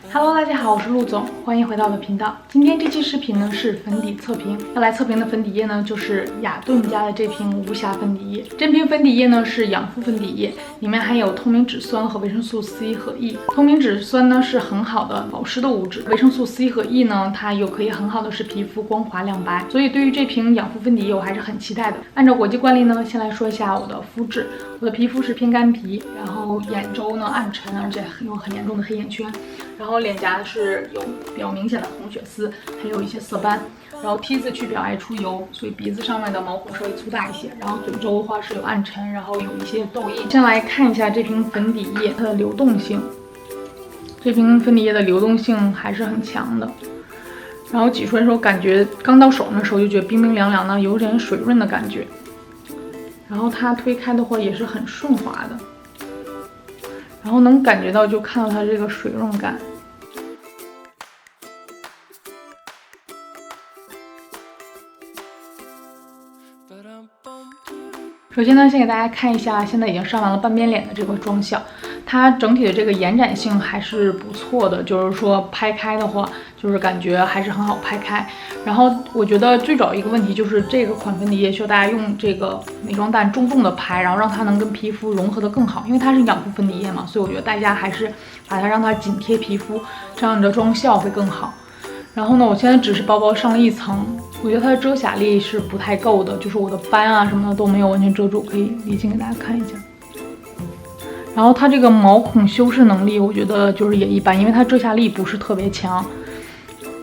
Hello， 大家好，我是陆总，欢迎回到我的频道。今天这期视频呢是粉底测评，要来测评的粉底液呢就是雅顿家的这瓶无瑕粉底液。这瓶粉底液呢是养肤粉底液，里面含有透明质酸和维生素 C 和 E。透明质酸呢是很好的保湿的物质，维生素 C 和 E 呢它又可以很好的使皮肤光滑亮白。所以对于这瓶养肤粉底液我还是很期待的。按照国际惯例呢，先来说一下我的肤质。我的皮肤是偏干皮，然后眼周呢暗沉，而且有很严重的黑眼圈。然后脸颊是有比较明显的红血丝，还有一些色斑，然后 T 字区比较爱出油，所以鼻子上面的毛孔稍微粗大一些，然后嘴周的话是有暗沉，然后有一些痘印。先来看一下这瓶粉底液它的流动性，这瓶粉底液的流动性还是很强的，然后挤出来的时候感觉刚到手的时候就觉得冰冰凉凉的，有点水润的感觉，然后它推开的话也是很顺滑的，然后能感觉到就看到它这个水润感。首先呢，先给大家看一下现在已经上完了半边脸的这个妆效，它整体的这个延展性还是不错的，就是说拍开的话，就是感觉还是很好拍开。然后我觉得最主要一个问题就是这个款粉底液需要大家用这个美妆蛋重重的拍，然后让它能跟皮肤融合的更好，因为它是养肤粉底液嘛，所以我觉得大家还是把它让它紧贴皮肤，这样你的妆效会更好。然后呢，我现在只是薄薄上了一层，我觉得它的遮瑕力是不太够的，就是我的斑啊什么的都没有完全遮住，可以离近给大家看一下。然后它这个毛孔修饰能力，我觉得就是也一般，因为它遮瑕力不是特别强。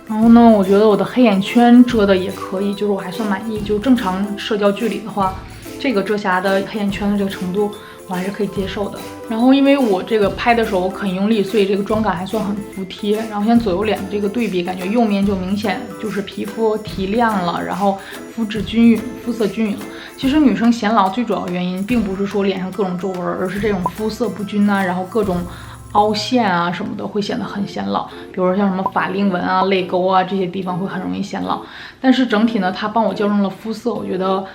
然后呢，我觉得我的黑眼圈遮的也可以，就是我还算满意。就正常社交距离的话，这个遮瑕的黑眼圈的这个程度，我还是可以接受的。然后因为我这个拍的时候我很用力，所以这个妆感还算很服帖。然后现在左右脸的这个对比，感觉右面就明显就是皮肤提亮了，然后肤质均匀，肤色均匀了。其实女生显老最主要原因并不是说脸上各种皱纹，而是这种肤色不均啊，然后各种凹陷啊什么的会显得很显老，比如说像什么法令纹啊、泪沟啊这些地方会很容易显老。但是整体呢，它帮我校正了肤色，我觉得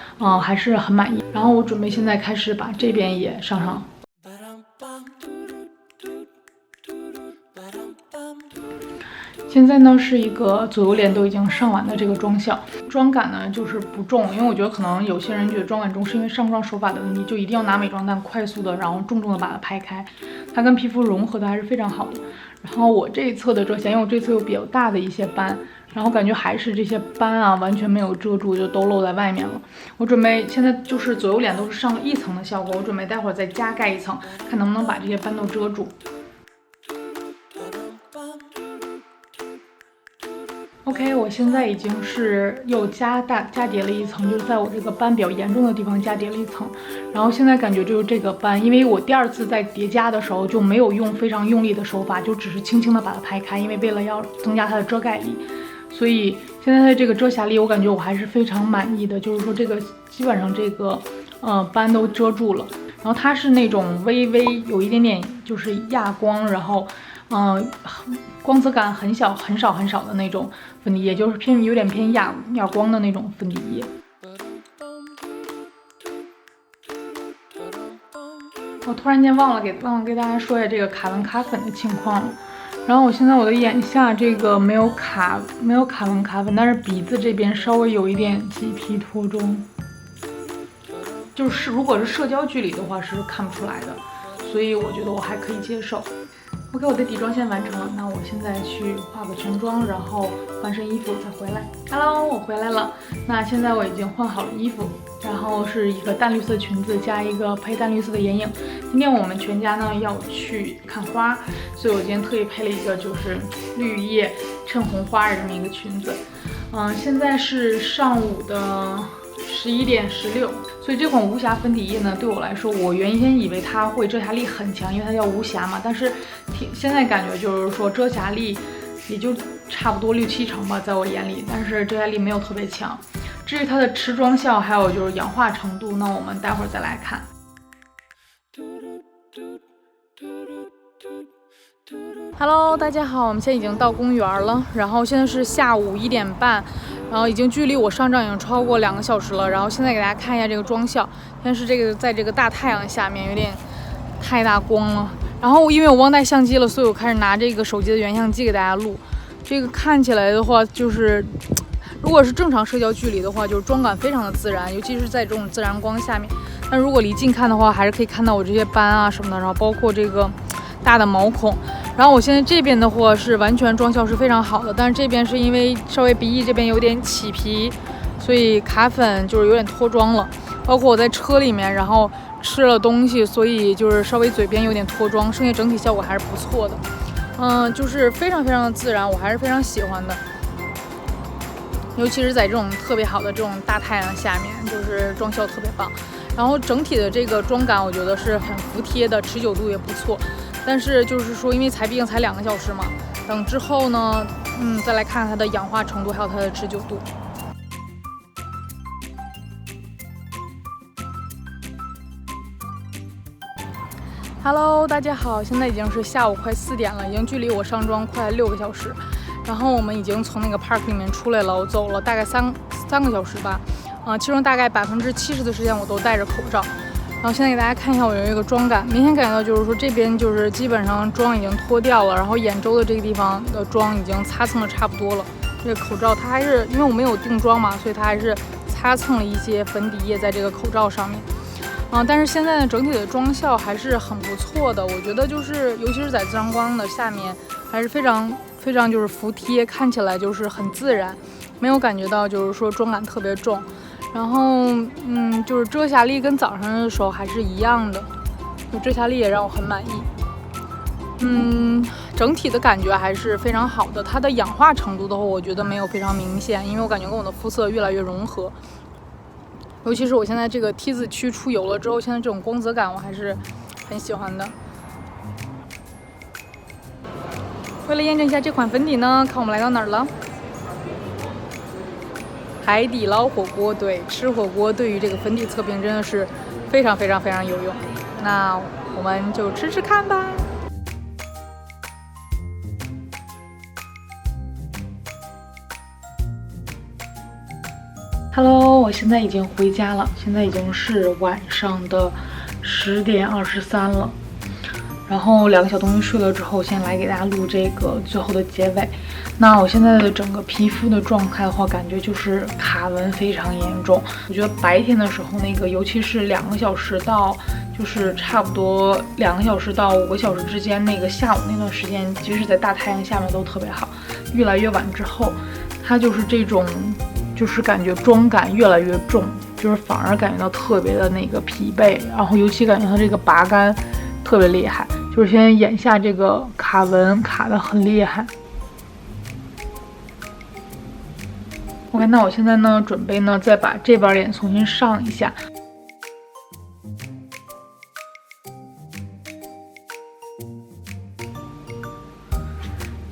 还是很满意。然后我准备现在开始把这边也上上。现在呢是一个左右脸都已经上完的这个妆效，妆感呢就是不重，因为我觉得可能有些人觉得妆感重是因为上妆手法的问题，就一定要拿美妆蛋快速的，然后重重的把它拍开，它跟皮肤融合的还是非常好的。然后我这一侧的遮瑕，因为我这侧有比较大的一些斑，然后感觉还是这些斑啊完全没有遮住，就都露在外面了。我准备现在就是左右脸都是上了一层的效果，我准备待会儿再加盖一层，看能不能把这些斑都遮住。OK， 我现在已经是又加叠了一层，就是在我这个斑比较严重的地方加叠了一层。然后现在感觉就是这个斑，因为我第二次在叠加的时候就没有用非常用力的手法，就只是轻轻的把它拍开，因为为了要增加它的遮盖力，所以现在的这个遮瑕力我感觉我还是非常满意的，就是说这个基本上这个斑都遮住了。然后它是那种微微有一点点就是亚光，然后光泽感很小很少很少的那种粉底液，就是有点偏亚光的那种粉底液。我突然间忘了给大家说一下这个卡纹卡粉的情况了。然后我现在我的眼下这个没有卡纹卡粉，但是鼻子这边稍微有一点麂皮脱妆，就是如果是社交距离的话是看不出来的，所以我觉得我还可以接受。OK， 我的底妆先完成了，那我现在去化个全妆，然后换身衣服再回来。Hello， 我回来了。那现在我已经换好了衣服，然后是一个淡绿色裙子加一个配淡绿色的眼影。今天我们全家呢要去看花，所以我今天特意配了一个就是绿叶衬红花的这么一个裙子。现在是上午的11点16，所以这款无瑕粉底液呢，对我来说，我原先以为它会遮瑕力很强，因为它叫无瑕嘛，但是现在感觉就是说遮瑕力也就差不多6、7成吧，在我眼里，但是遮瑕力没有特别强。至于它的持妆效还有就是氧化程度，那我们待会儿再来看。Hello， 大家好，我们现在已经到公园了，然后现在是下午1点半，然后已经距离我上妆已经超过2个小时了。然后现在给大家看一下这个妆效，现在是这个在这个大太阳下面有点太大光了，然后因为我忘带相机了，所以我开始拿这个手机的原相机给大家录。这个看起来的话，就是如果是正常社交距离的话，就是妆感非常的自然，尤其是在这种自然光下面。但如果离近看的话，还是可以看到我这些斑啊什么的，然后包括这个大的毛孔。然后我现在这边的话是完全妆效是非常好的，但是这边是因为稍微鼻翼这边有点起皮，所以卡粉就是有点脱妆了。包括我在车里面，然后吃了东西，所以就是稍微嘴边有点脱妆，剩下整体效果还是不错的。就是非常非常的自然，我还是非常喜欢的。尤其是在这种特别好的这种大太阳下面，就是妆效特别棒。然后整体的这个妆感，我觉得是很服帖的，持久度也不错。但是就是说，因为毕竟才2个小时嘛，等之后呢，再来看它的氧化程度，还有它的持久度。Hello， 大家好，现在已经是下午快4点了，已经距离我上妆快6个小时。然后我们已经从那个 park 里面出来了，我走了大概3个小时吧，其中大概70%的时间我都戴着口罩。然后现在给大家看一下我有一个妆感，明显感觉到就是说这边就是基本上妆已经脱掉了，然后眼周的这个地方的妆已经擦蹭的差不多了。这个口罩它还是因为我没有定妆嘛，所以它还是擦蹭了一些粉底液在这个口罩上面。但是现在呢，整体的妆效还是很不错的，我觉得就是尤其是在自然光的下面，还是非常非常就是服帖，看起来就是很自然，没有感觉到就是说妆感特别重。然后就是遮瑕力跟早上的时候还是一样的，就遮瑕力也让我很满意。整体的感觉还是非常好的。它的氧化程度的话，我觉得没有非常明显，因为我感觉跟我的肤色越来越融合。尤其是我现在这个 T 字区出油了之后，现在这种光泽感我还是很喜欢的。为了验证一下这款粉底呢，看我们来到哪儿了？海底捞火锅。对，吃火锅对于这个粉底测评真的是非常非常非常有用。那我们就吃吃看吧。Hello， 我现在已经回家了，现在已经是晚上的10点23了。然后2个小东西睡了之后，先来给大家录这个最后的结尾。那我现在的整个皮肤的状态的话，感觉就是卡纹非常严重。我觉得白天的时候那个，尤其是2个小时到就是差不多2个小时到5个小时之间那个下午那段时间，即使在大太阳下面都特别好。越来越晚之后，它就是这种。就是感觉妆感越来越重，就是反而感觉到特别的那个疲惫，然后尤其感觉它这个拔干特别厉害，就是现在眼下这个卡纹卡得很厉害。OK， 那我现在呢准备呢再把这边脸重新上一下。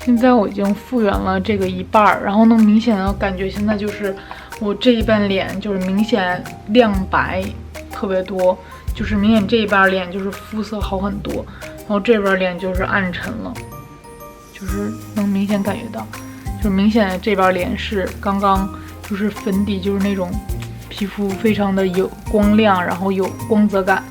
现在我已经复原了这个一半，然后能明显的感觉现在就是我这一半脸就是明显亮白特别多，就是明显这一半脸就是肤色好很多，然后这边脸就是暗沉了，就是能明显感觉到，就是明显的这边脸是刚刚就是粉底就是那种皮肤非常的有光亮，然后有光泽感，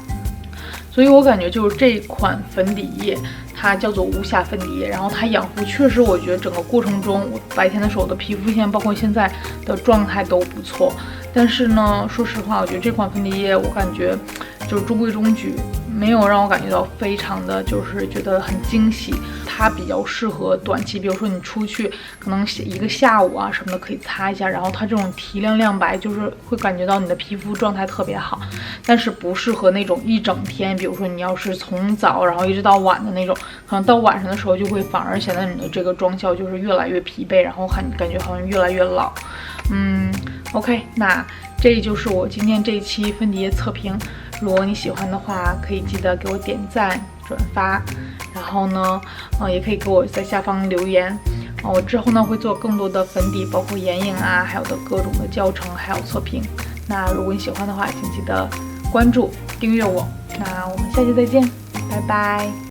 所以我感觉就是这款粉底液。它叫做无瑕粉底液，然后它养肤确实，我觉得整个过程中，我白天的时候的皮肤线，包括现在的状态都不错。但是呢，说实话，我觉得这款粉底液，我感觉就是中规中矩，没有让我感觉到非常的就是觉得很惊喜。它比较适合短期，比如说你出去可能一个下午啊什么的可以擦一下，然后它这种提亮亮白，就是会感觉到你的皮肤状态特别好。但是不适合那种一整天，比如说你要是从早然后一直到晚的那种，可能到晚上的时候就会反而显得你的这个妆效就是越来越疲惫，然后感觉好像越来越老。OK， 那这就是我今天这一期粉底液测评。如果你喜欢的话，可以记得给我点赞、转发，然后呢，也可以给我在下方留言。我之后呢会做更多的粉底，包括眼影啊，还有的各种的教程，还有测评。那如果你喜欢的话，请记得关注、订阅我。那我们下期再见，拜拜。